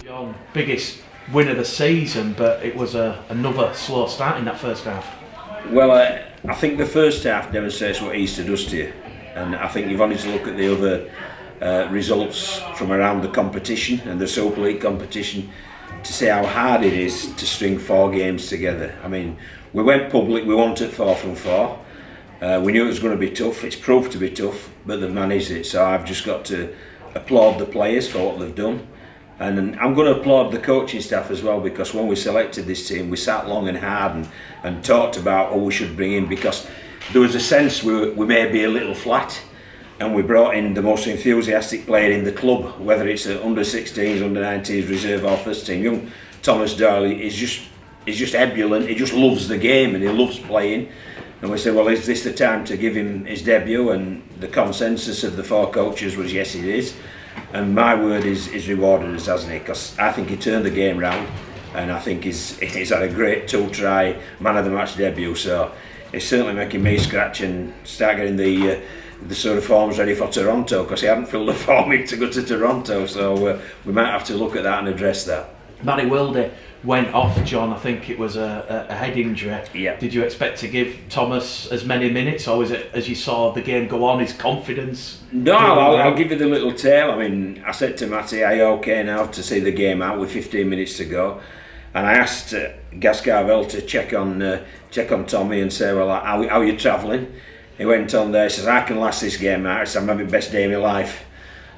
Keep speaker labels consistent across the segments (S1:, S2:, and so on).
S1: John, biggest win of the season, but it was another slow start in that first half.
S2: Well, I think the first half demonstrates what Easter does to you, and I think you've only to look at the other results from around the competition and the Super League competition to see how hard it is to string 4 games together. I mean, we went public, we wanted 4 from 4. We knew it was going to be tough. It's proved to be tough, but they've managed it. So I've just got to applaud the players for what they've done. And I'm going to applaud the coaching staff as well, because when we selected this team, we sat long and hard and talked about who we should bring in, because there was a sense we may be a little flat, and we brought in the most enthusiastic player in the club, whether it's under 16s, under 19s, reserve or first team. Young Thomas Doyle is just ebullient. He just loves the game and he loves playing. And we said, well, is this the time to give him his debut? And the consensus of the 4 coaches was yes, it is. And my word is rewarded us, hasn't he? Because I think he turned the game round, and I think he's had a great 2-try man of the match debut. So it's certainly making me scratch and start getting the sort of forms ready for Toronto, because he hadn't filled the form in to go to Toronto. So we might have to look at that and address that.
S1: Matty Wilde went off, John. I think it was a head injury.
S2: Yeah.
S1: Did you expect to give Thomas as many minutes, or was it, as you saw the game go on, his confidence?
S2: No, I'll give you the little tale. I mean, I said to Matty, are you okay now to see the game out with 15 minutes to go? And I asked Gascarvel to check on Tommy and say, well, how are you travelling? He went on there, he says, I can last this game out. It's I'm having the best day of my life.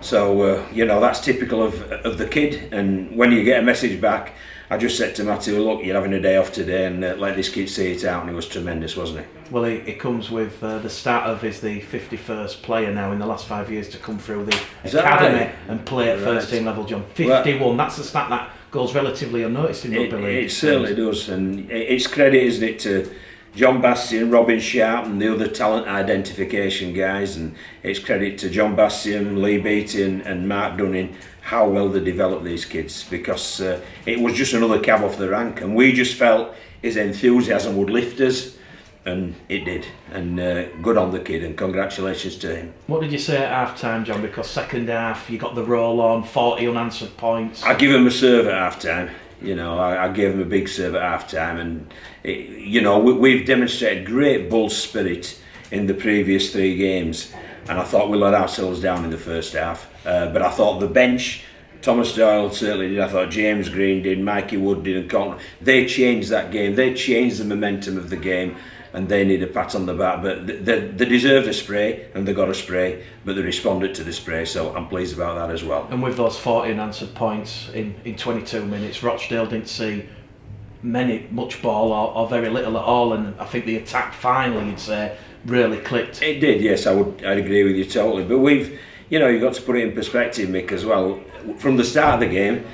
S2: So, that's typical of the kid. And when you get a message back, I just said to Matty, well, look, you're having a day off today, and let this kid see it out. And he was tremendous, wasn't he?
S1: Well, he comes with the start of is the 51st player now in the last 5 years to come through the academy
S2: right?
S1: And play at first team level, John. 51, that's a stat that goes relatively unnoticed in rugby league.
S2: It certainly does, and it's credit, isn't it, to John Bastian, Robin Sharp and the other talent identification guys, and it's credit to John Bastian, Lee Beattie and Mark Dunning, how well they developed these kids, because it was just another cab off the rank, and we just felt his enthusiasm would lift us, and it did. And good on the kid, and congratulations to him.
S1: What did you say at half time, John? Because second half you got the roll on, 40 unanswered points.
S2: I give him a serve at half time. I gave him a big serve at half time, and we've demonstrated great bull spirit in the previous 3 games, and I thought we let ourselves down in the first half. But I thought the bench, Thomas Doyle certainly did. I thought James Green did, Mikey Wood did, and Colton. They changed that game. They changed the momentum of the game, and they need a pat on the back. But they deserved a spray, and they got a spray, but they responded to the spray, so I'm pleased about that as well.
S1: And with those 40 unanswered points in 22 minutes, Rochdale didn't see much ball or very little at all, and I think the attack finally, you'd say, really clicked.
S2: It did, yes, I'd agree with you totally. But you've got to put it in perspective, Mick, as well. From the start of the game,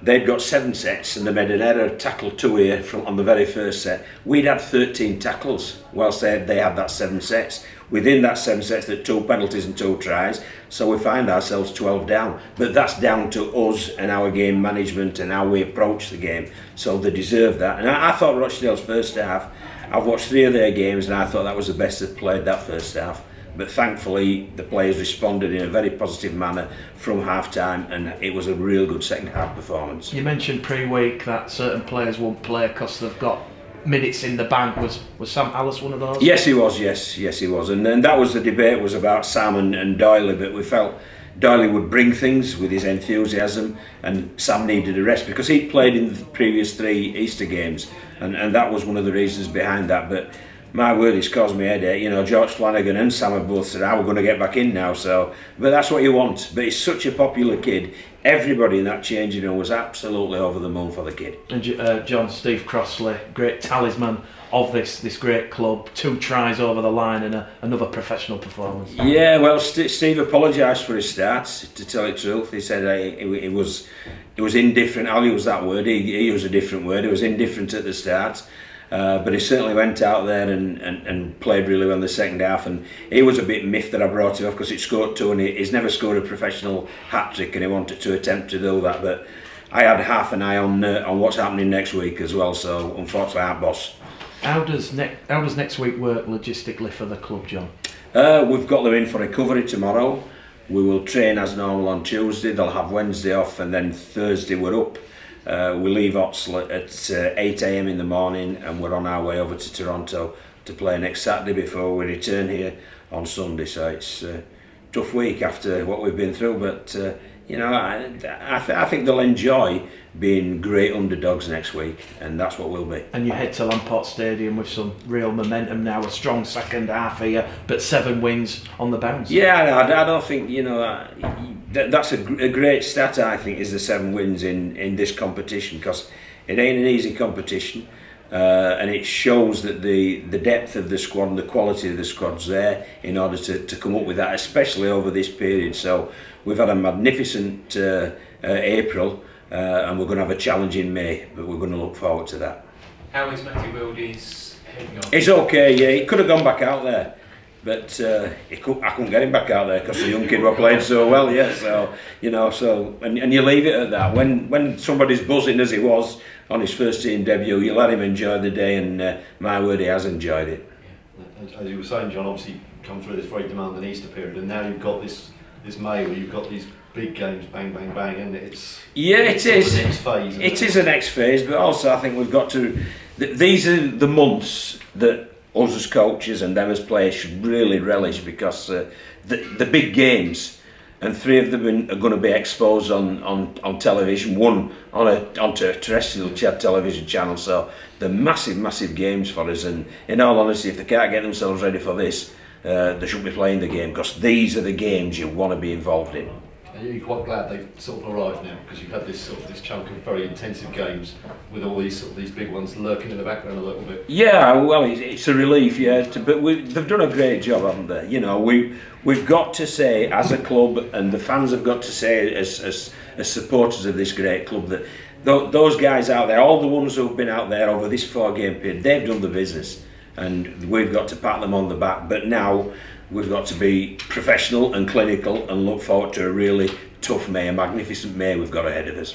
S2: they'd got 7 sets, and they made an error tackle 2 here on the very first set. We'd had 13 tackles, whilst they had that 7 sets. Within that 7 sets, there were 2 penalties and 2 tries, so we find ourselves 12 down. But that's down to us and our game management and how we approach the game, so they deserve that. And I thought Rochdale's first half, I've watched 3 of their games, and I thought that was the best they've played that first half. But thankfully the players responded in a very positive manner from half time, and it was a real good second half performance.
S1: You mentioned pre-week that certain players won't play because they've got minutes in the bank. Was Sam Hallis one of those?
S2: Yes, he was. Yes, he was. And that was the debate, was about Sam and Doyle, but we felt Doyle would bring things with his enthusiasm, and Sam needed a rest because he'd played in the previous 3 Easter games, and that was one of the reasons behind that. But my word, it's caused me a headache. George Flanagan and Sam have both said, we're going to get back in now. But that's what you want. But he's such a popular kid. Everybody in that changing room was absolutely over the moon for the kid.
S1: And John, Steve Crossley, great talisman of this great club. 2 tries over the line and another professional performance.
S2: Yeah, well, Steve apologised for his start, to tell you the truth. He said it was indifferent. I'll use that word. He used a different word. It was indifferent at the start. But he certainly went out there and played really well in the second half, and he was a bit miffed that I brought him off because he scored 2 and he's never scored a professional hat-trick, and he wanted to attempt to do that. But I had half an eye on what's happening next week as well, so unfortunately I'm boss.
S1: How does next week work logistically for the club, John?
S2: We've got them in for recovery tomorrow. We will train as normal on Tuesday. They'll have Wednesday off, and then Thursday we're up. We leave Oxley at 8 a.m. in the morning, and we're on our way over to Toronto to play next Saturday before we return here on Sunday. So it's a tough week after what we've been through, but you know, I think they'll enjoy being great underdogs next week, and that's what we'll be.
S1: And you head to Lamport Stadium with some real momentum now, a strong second half here, but 7 wins on the bounce.
S2: Yeah, I don't think, you know, that's a great stat, I think, is the 7 wins in this competition, because it ain't an easy competition, and it shows that the depth of the squad and the quality of the squad's there in order to come up with that, especially over this period. So we've had a magnificent April, and we're going to have a challenge in May, but we're going to look forward to that.
S3: How is Matty Wildy's heading on?
S2: It's okay, yeah, he could have gone back out there, but I couldn't get him back out there because the young kid were playing so well, yeah. So you know, and you leave it at that. When somebody's buzzing as he was on his first team debut, you let him enjoy the day, and my word, he has enjoyed it.
S4: As you were saying, John, obviously come through this very demanding Easter period, and now you've got this May where you've got these big games, bang, bang, bang, and it's
S2: it is.
S4: The next phase.
S2: It is the next phase, but also I think we've got to. These are the months that us as coaches and them as players should really relish, because the big games, and 3 of them are going to be exposed on television. One onto a terrestrial television channel. So they're massive games for us. And in all honesty, if they can't get themselves ready for this, they shouldn't be playing the game, because these are the games you want to be involved in.
S4: You're quite glad they've sort of arrived now, because you've had this chunk of very intensive games with all these big ones lurking in the background a little bit.
S2: Yeah, well, it's a relief, yeah. But they've done a great job, haven't they? You know, we've got to say as a club, and the fans have got to say as supporters of this great club, that those guys out there, all the ones who've been out there over this 4-game period, they've done the business, and we've got to pat them on the back. But now we've got to be professional and clinical and look forward to a really tough May, a magnificent May we've got ahead of us.